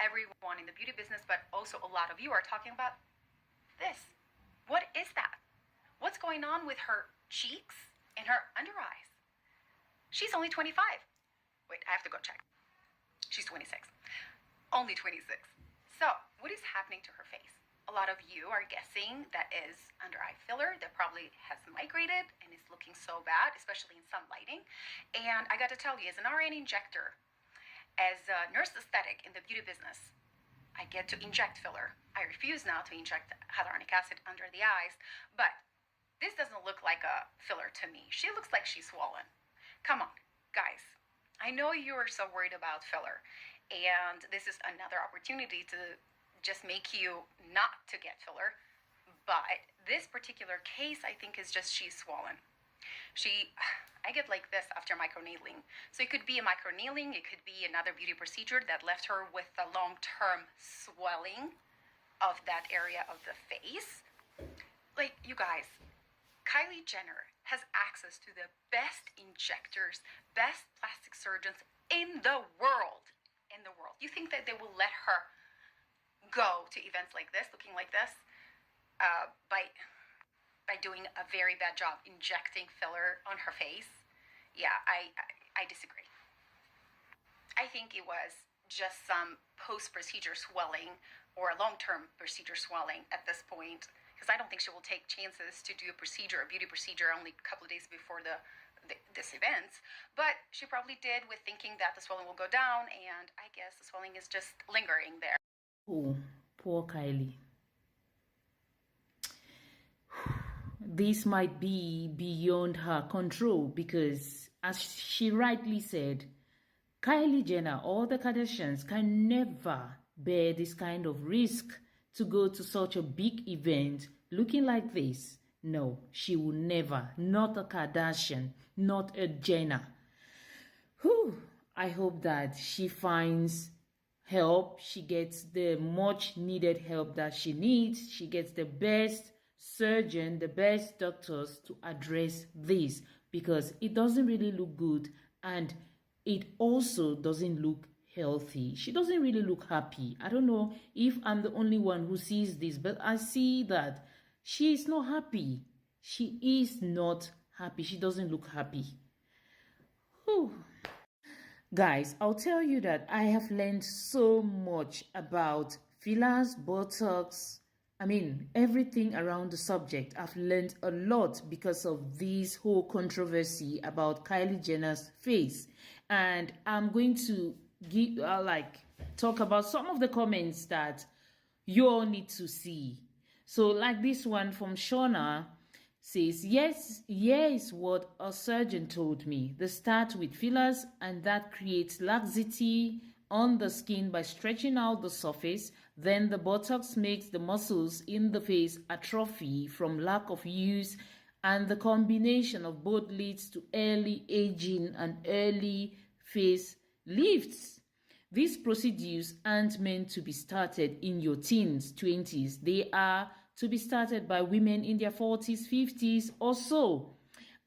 everyone in the beauty business, but also a lot of you are talking about this. What is that? What's going on with her cheeks and her under eyes? She's only 25. Wait, I have to go check. She's 26. Only 26. So, what is happening to her face? A lot of you are guessing that is under eye filler that probably has migrated and is looking so bad, especially in some lighting. And I got to tell you, as an RN injector, as a nurse aesthetic in the beauty business, I get to inject filler. I refuse now to inject hyaluronic acid under the eyes, but this doesn't look like a filler to me. She looks like she's swollen. Come on, guys. I know you are so worried about filler, and this is another opportunity to just make you not to get filler. But this particular case, I think, is just she's swollen. I get like this after microneedling. So it could be a microneedling, it could be another beauty procedure that left her with a long-term swelling of that area of the face. Like, you guys, Kylie Jenner has access to the best injectors, best plastic surgeons in the world. In the world. You think that they will let her go to events like this, looking like this, by doing a very bad job injecting filler on her face? Yeah, I disagree. I think it was just some post-procedure swelling or a long-term procedure swelling at this point, because I don't think she will take chances to do a beauty procedure only a couple of days before this event. But she probably did with thinking that the swelling will go down, and I guess the swelling is just lingering there. Oh, poor Kylie. This might be beyond her control because, as she rightly said, Kylie Jenner or the Kardashians can never bear this kind of risk to go to such a big event looking like this. No, she will never. Not a Kardashian, not a Jenner. Whew, I hope that she finds help. She gets the much needed help that she needs. She gets the best surgeon, the best doctors to address this, because it doesn't really look good and it also doesn't look healthy. She doesn't really look happy. I don't know if I'm the only one who sees this, but I see that she is not happy. She is not happy. She doesn't look happy. Whew. Guys, I'll tell you that I have learned so much about fillers, Botox, everything around the subject. I've learned a lot because of this whole controversy about Kylie Jenner's face. And I'm going to talk about some of the comments that you all need to see. So like this one from Shauna says, yes, here is what a surgeon told me. They start with fillers and that creates laxity on the skin by stretching out the surface. Then the Botox makes the muscles in the face atrophy from lack of use, and the combination of both leads to early aging and early face lifts. These procedures aren't meant to be started in your teens, 20s. They are to be started by women in their 40s, 50s or so.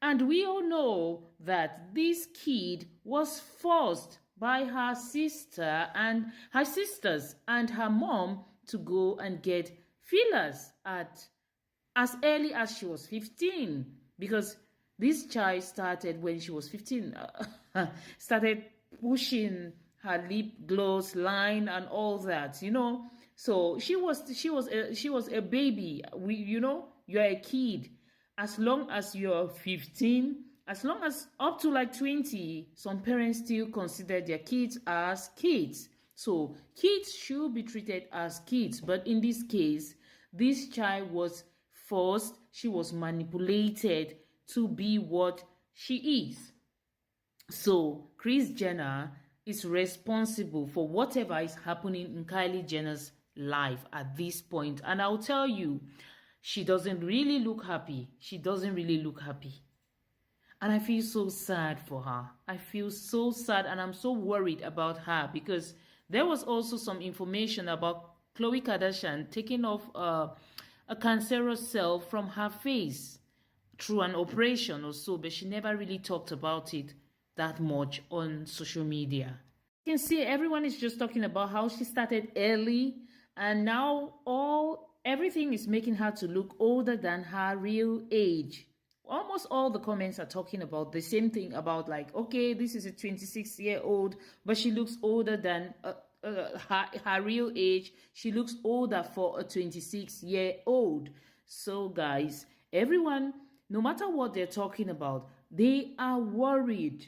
And we all know that this kid was forced by her sister and her sisters and her mom to go and get fillers at as early as she was 15, because this child started when she was 15, started pushing her lip gloss line and all that, So she was a baby. You're a kid. As long as you're 15, as long as up to like 20, some parents still consider their kids as kids. So kids should be treated as kids. But in this case, this child was forced, she was manipulated to be what she is. So Kris Jenner is responsible for whatever is happening in Kylie Jenner's life at this point. And I'll tell you, she doesn't really look happy. She doesn't really look happy. And I feel so sad for her. I feel so sad, and I'm so worried about her, because there was also some information about Khloe Kardashian taking off a cancerous cell from her face through an operation or so, but she never really talked about it that much on social media. You can see everyone is just talking about how she started early, and now everything is making her to look older than her real age. Almost all the comments are talking about the same thing, about like, okay, this is a 26-year-old, but she looks older than her real age. She looks older for a 26-year-old. So guys, everyone, no matter what they're talking about, they are worried.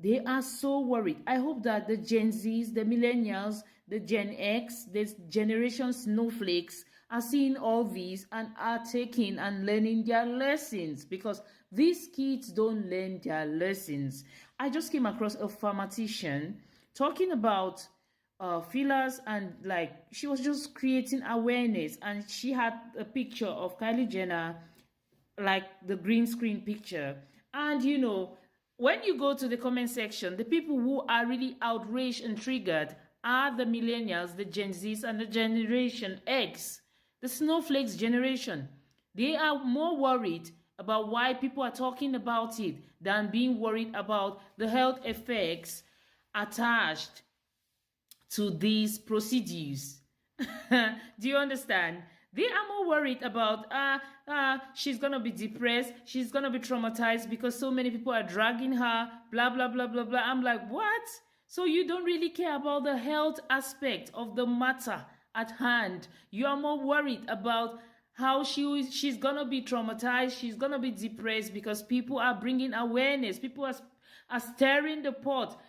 They are so worried. I hope that the Gen Zs, the millennials, the Gen X, the generation snowflakes are seeing all these and are taking and learning their lessons, because these kids don't learn their lessons. I just came across a pharmacist talking about fillers, and like she was just creating awareness, and she had a picture of Kylie Jenner, like the green screen picture. And when you go to the comment section, the people who are really outraged and triggered are the millennials, the Gen Zs, and the Generation X, the snowflakes generation. They are more worried about why people are talking about it than being worried about the health effects attached to these procedures. Do you understand? They are more worried about she's gonna be depressed, she's gonna be traumatized because so many people are dragging her, blah blah blah blah blah. I'm like, what? So you don't really care about the health aspect of the matter at hand. You are more worried about how she's gonna be traumatized, she's gonna be depressed because people are bringing awareness, people are stirring the pot.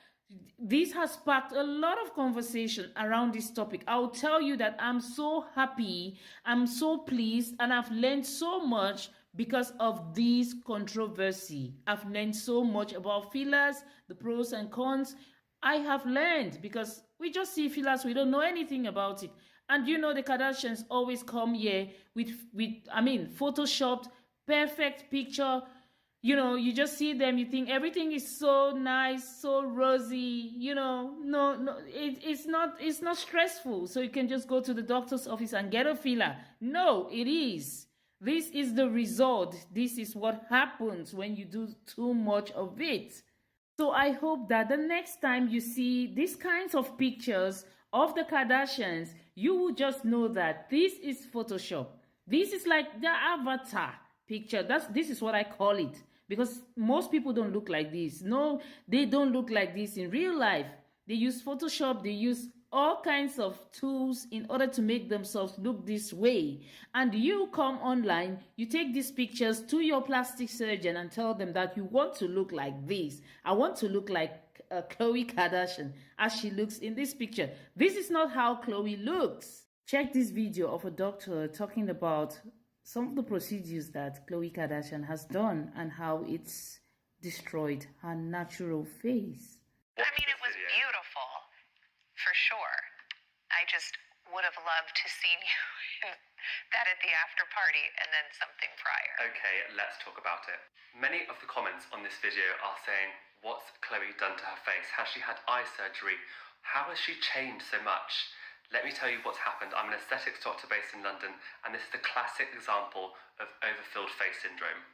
This has sparked a lot of conversation around this topic. I'll tell you that I'm so happy, I'm so pleased, and I've learned so much because of this controversy. I've learned so much about fillers, the pros and cons. I have learned, because we just see fillers, we don't know anything about it. And the Kardashians always come here with photoshopped, perfect picture. You just see them, you think everything is so nice, so rosy, no, it's not stressful. So you can just go to the doctor's office and get a filler. No, it is. This is the result. This is what happens when you do too much of it. So I hope that the next time you see these kinds of pictures of the Kardashians, you will just know that this is Photoshop. This is like their avatar picture. This is what I call it. Because most people don't look like this. No, they don't look like this in real life. They use Photoshop, they use all kinds of tools in order to make themselves look this way. And you come online, you take these pictures to your plastic surgeon and tell them that you want to look like this. I want to look like Khloe Kardashian as she looks in this picture. This is not how Khloe looks. Check this video of a doctor talking about some of the procedures that Khloe Kardashian has done and how it's destroyed her natural face. I mean, it was beautiful, for sure. I just would have loved to seen you in that at the after party and then something prior. Okay, let's talk about it. Many of the comments on this video are saying, what's Khloe done to her face? Has she had eye surgery? How has she changed so much? Let me tell you what's happened. I'm an aesthetics doctor based in London, and this is the classic example of overfilled face syndrome.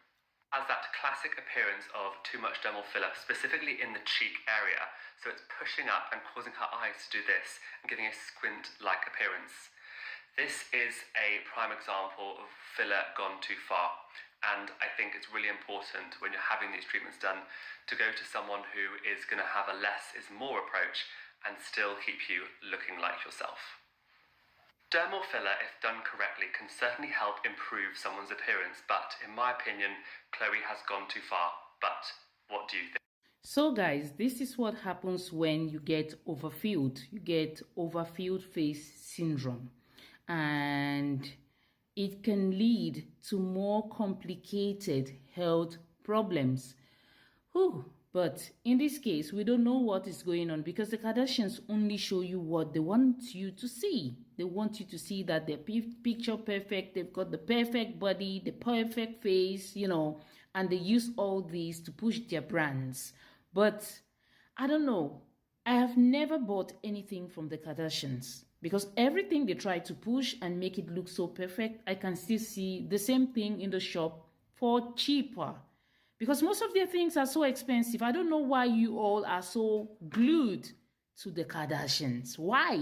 As that classic appearance of too much dermal filler, specifically in the cheek area, so it's pushing up and causing her eyes to do this and giving a squint-like appearance. This is a prime example of filler gone too far, and I think it's really important when you're having these treatments done to go to someone who is going to have a less is more approach and still keep you looking like yourself. Dermal filler, if done correctly, can certainly help improve someone's appearance, but in my opinion, Khloe has gone too far. But what do you think? So guys, this is what happens when you get overfilled. You get overfilled face syndrome, and it can lead to more complicated health problems. But in this case, we don't know what is going on, because the Kardashians only show you what they want you to see. They want you to see that they're picture perfect, they've got the perfect body, the perfect face, and they use all these to push their brands. But I don't know. I have never bought anything from the Kardashians, because everything they try to push and make it look so perfect, I can still see the same thing in the shop for cheaper. Because most of their things are so expensive. I don't know why you all are so glued to the Kardashians. Why?